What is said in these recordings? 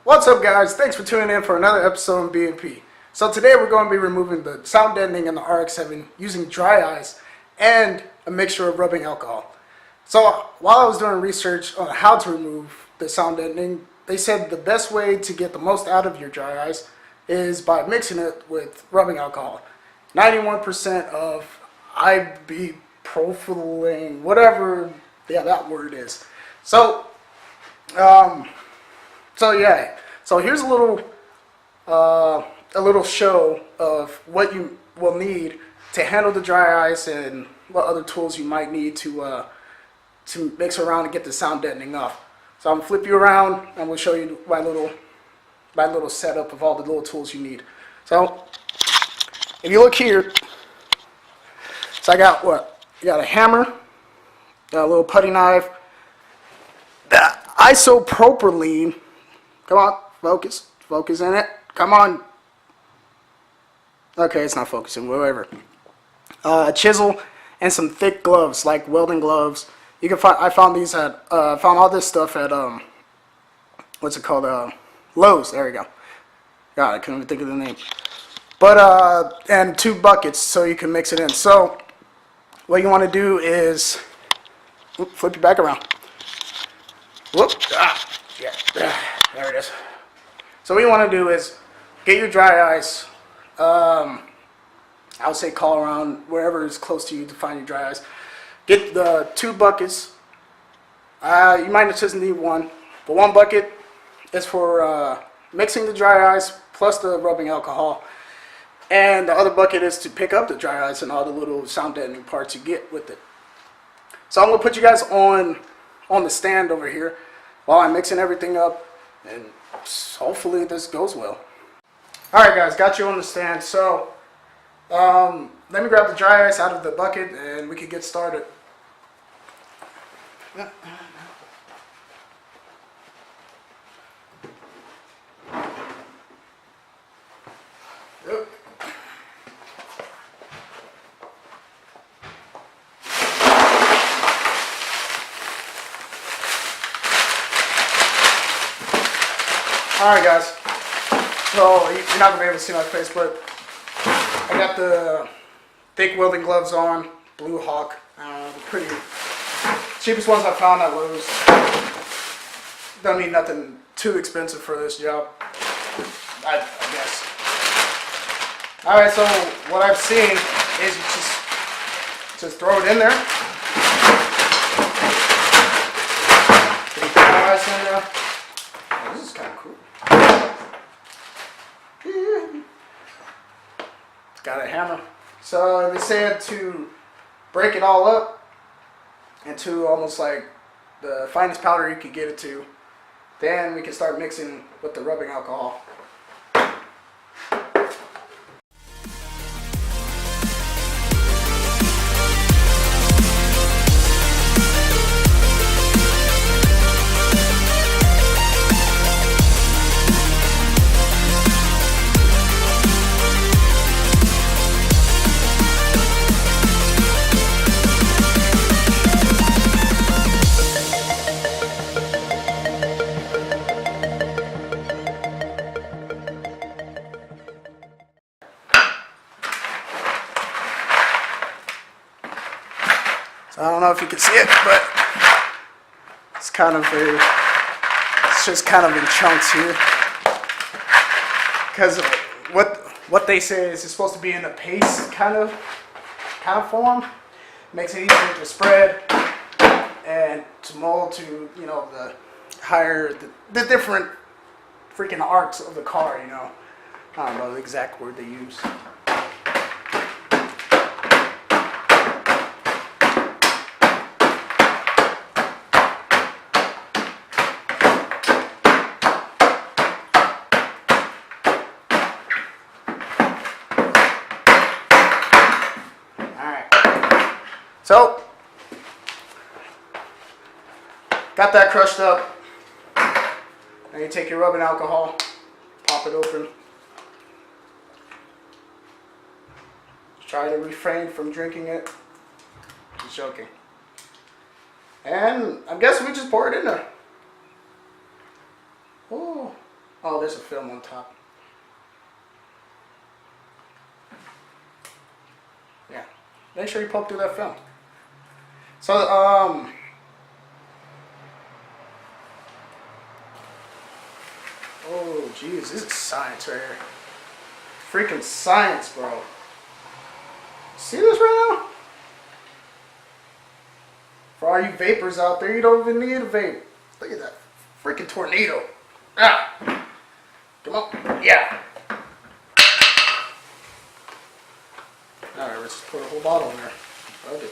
What's up, guys? Thanks for tuning in for another episode of BMP. So today we're going to be removing the sound deadening in the RX-7 using dry ice and a mixture of rubbing alcohol. So while I was doing research on how to remove the sound deadening, they said the best way to get the most out of your dry ice is by mixing it with rubbing alcohol. 91% of ibuprofen, whatever that word is. So here's a little show of what you will need to handle the dry ice and what other tools you might need to mix around and get the sound deadening off. So I'm gonna flip you around and we'll show you my little setup of all the little tools you need. So if you look here, so I got a hammer, got a little putty knife, the isopropylene. Come on, focus in it. Come on. Okay, it's not focusing, whatever. A chisel and some thick gloves, like welding gloves. You can find. I found these at. Found all this stuff at what's it called? Lowe's. There we go. God, I couldn't even think of the name. But and 2 buckets so you can mix it in. So what you want to do is flip it back around. Whoop. Yeah. There it is. So what you want to do is get your dry ice. I would say call around wherever is close to you to find your dry ice. Get the 2 buckets. You might just need 1, but 1 bucket is for mixing the dry ice plus the rubbing alcohol, and the other bucket is to pick up the dry ice and all the little sound deadening parts you get with it. So I'm gonna put you guys on the stand over here while I'm mixing everything up, and hopefully this goes well. Alright guys, got you on the stand. So let me grab the dry ice out of the bucket and we can get started. Alright guys, so you're not going to be able to see my face, but I got the thick welding gloves on, Blue Hawk, the pretty cheapest ones I found at Lowe's. Don't need nothing too expensive for this job, I guess. Alright, so what I've seen is you just throw it in there. Put the ice in there. Oh, this is kind of cool. Got a hammer. So they said to break it all up into almost like the finest powder you could get it to. Then we can start mixing with the rubbing alcohol. So I don't know if you can see it, but it's just kind of in chunks here. Because what they say is it's supposed to be in a paste kind of form. Makes it easier to spread and to mold to, you know, the different freaking arcs of the car, you know. I don't know the exact word they use. So, got that crushed up. Now you take your rubbing alcohol, pop it open. Try to refrain from drinking it. Just joking. And I guess we just pour it in there. Oh, Oh, there's a film on top. Yeah. Make sure you poke through that film. So, oh, jeez, this is science right here. Freaking science, bro. See this right now? For all you vapors out there, you don't even need a vape. Look at that freaking tornado. Ah! Come on. Yeah. Alright, let's just put a whole bottle in there. Okay.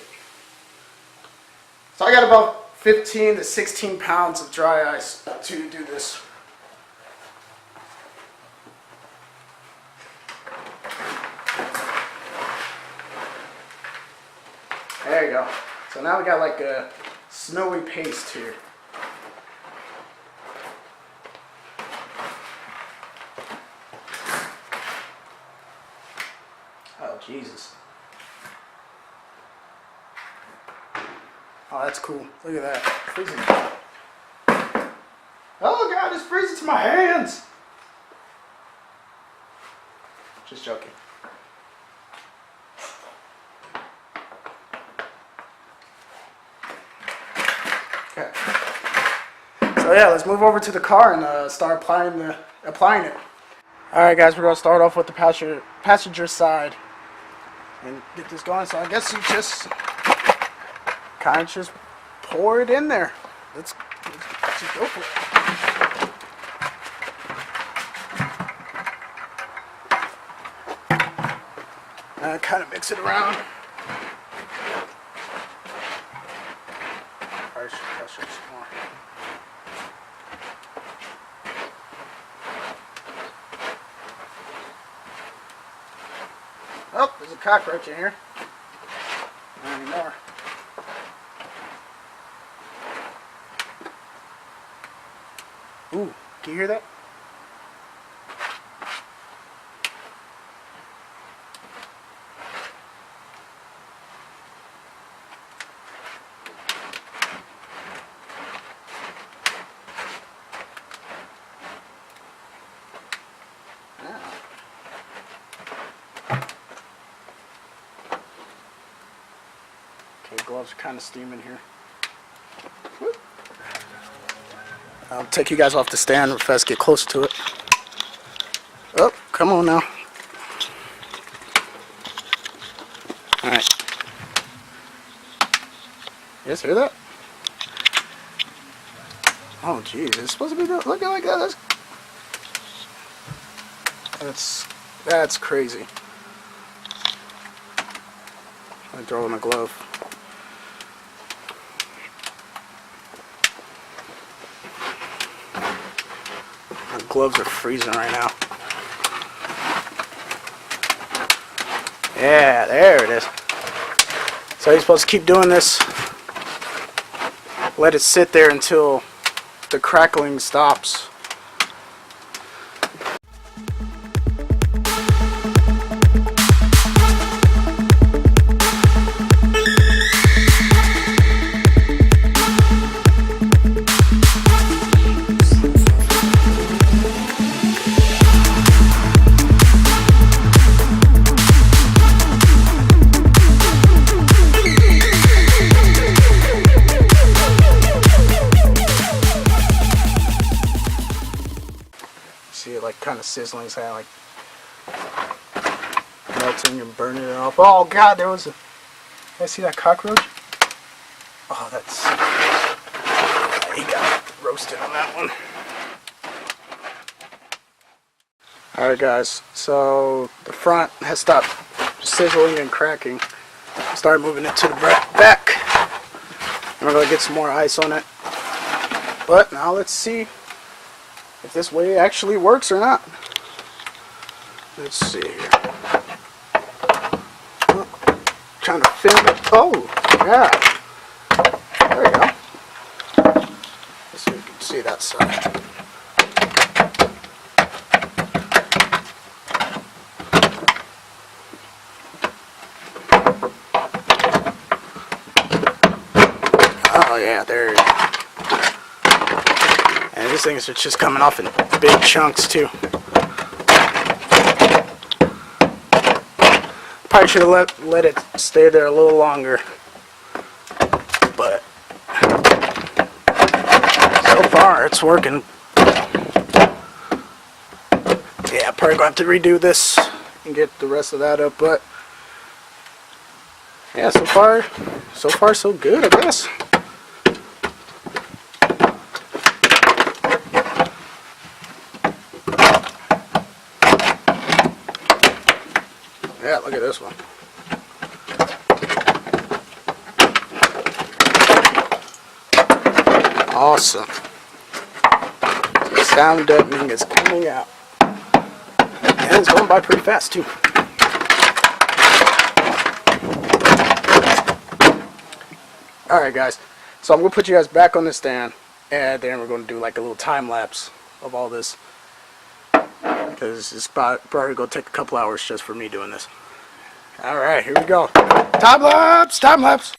So I got about 15 to 16 pounds of dry ice to do this. There you go. So now we got like a snowy paste here. Oh, Jesus. Oh, that's cool. Look at that. Freezing. Oh, God, it's freezing to my hands. Just joking. Okay. So yeah, let's move over to the car and start applying it. All right, guys, we're gonna start off with the passenger side and get this going. So I guess you just kind of just pour it in there. Let's just go for it. And kind of mix it around. Oh, there's a cockroach in here. Not anymore. Ooh, can you hear that? Okay, gloves are kind of steaming here. Whoop. I'll take you guys off the stand if I get close to it. Oh, come on now. Alright. You guys hear that? Oh, jeez. It's supposed to be looking like that. That's crazy. I throw in a glove. My gloves are freezing right now. Yeah, there it is. So you're supposed to keep doing this. Let it sit there until the crackling stops. See it like kind of sizzling, so like melting and burning it off. Oh God, there was a. Did I see that cockroach? Oh, that's. He got roasted on that one. Alright, guys, so the front has stopped sizzling and cracking. Start moving it to the back. And we're going to get some more ice on it. But now let's see if this way actually works or not. Let's see here. Oh, trying to film it. Oh, yeah. There we go. Let's see if you can see that side. Oh yeah, there you go. And this these things are just coming off in big chunks too. Probably should have let it stay there a little longer, but so far it's working. Yeah, probably gonna have to redo this and get the rest of that up, but yeah, so far so good, I guess. Yeah, look at this one. Awesome. The sound deadening is coming out. And it's going by pretty fast too. Alright guys, so I'm going to put you guys back on the stand, and then we're going to do like a little time lapse of all this. Because it's probably going to take a couple hours just for me doing this. Alright, here we go. Time lapse! Time lapse!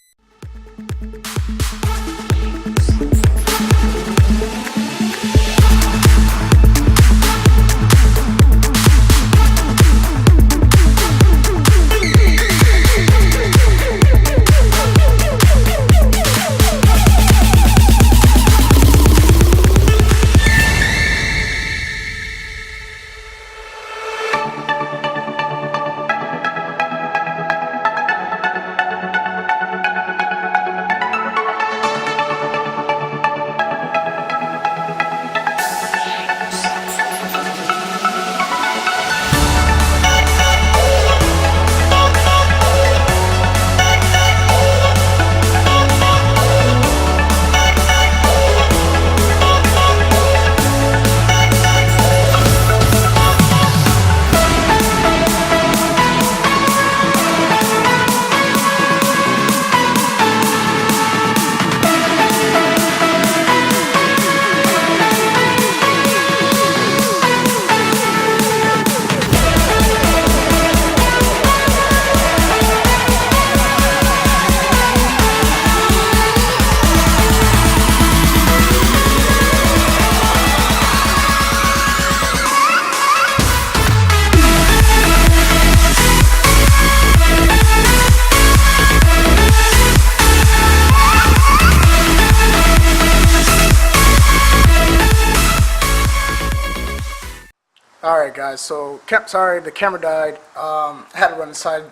Alright guys, so sorry the camera died. I had to run inside,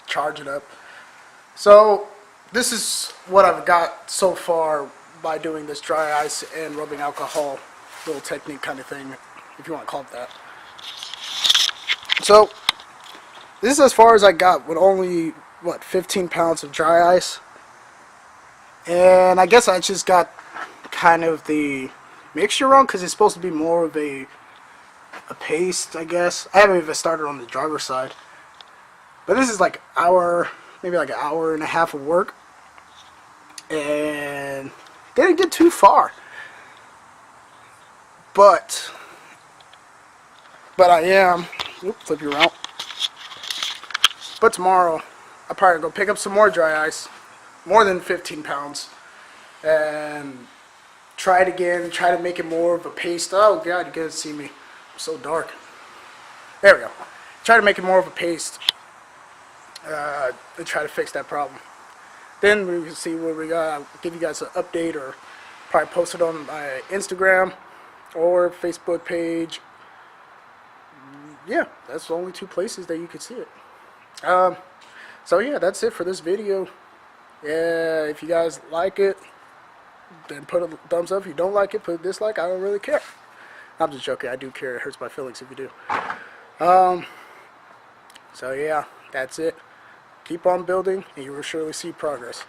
charge it up. So this is what I've got so far by doing this dry ice and rubbing alcohol, little technique kind of thing, if you want to call it that. So this is as far as I got with only, what, 15 pounds of dry ice. And I guess I just got kind of the mixture wrong, because it's supposed to be more of a paste, I guess. I haven't even started on the driver's side, but this is like maybe like an hour and a half of work, and didn't get too far. But I am. Oops, flip you around. But tomorrow I'll probably go pick up some more dry ice, more than 15 pounds, and try it again. Try to make it more of a paste. Oh God, you can't see me. So dark. There we go. Try to make it more of a paste and try to fix that problem. Then we can see what we got. I'll give you guys an update, or probably post it on my Instagram or Facebook page. Yeah, that's the only two places that you can see it. So yeah, that's it for this video. Yeah, if you guys like it, then put a thumbs up. If you don't like it, put a dislike. I don't really care. I'm just joking. I do care. It hurts my feelings if you do. So yeah, that's it. Keep on building, and you will surely see progress.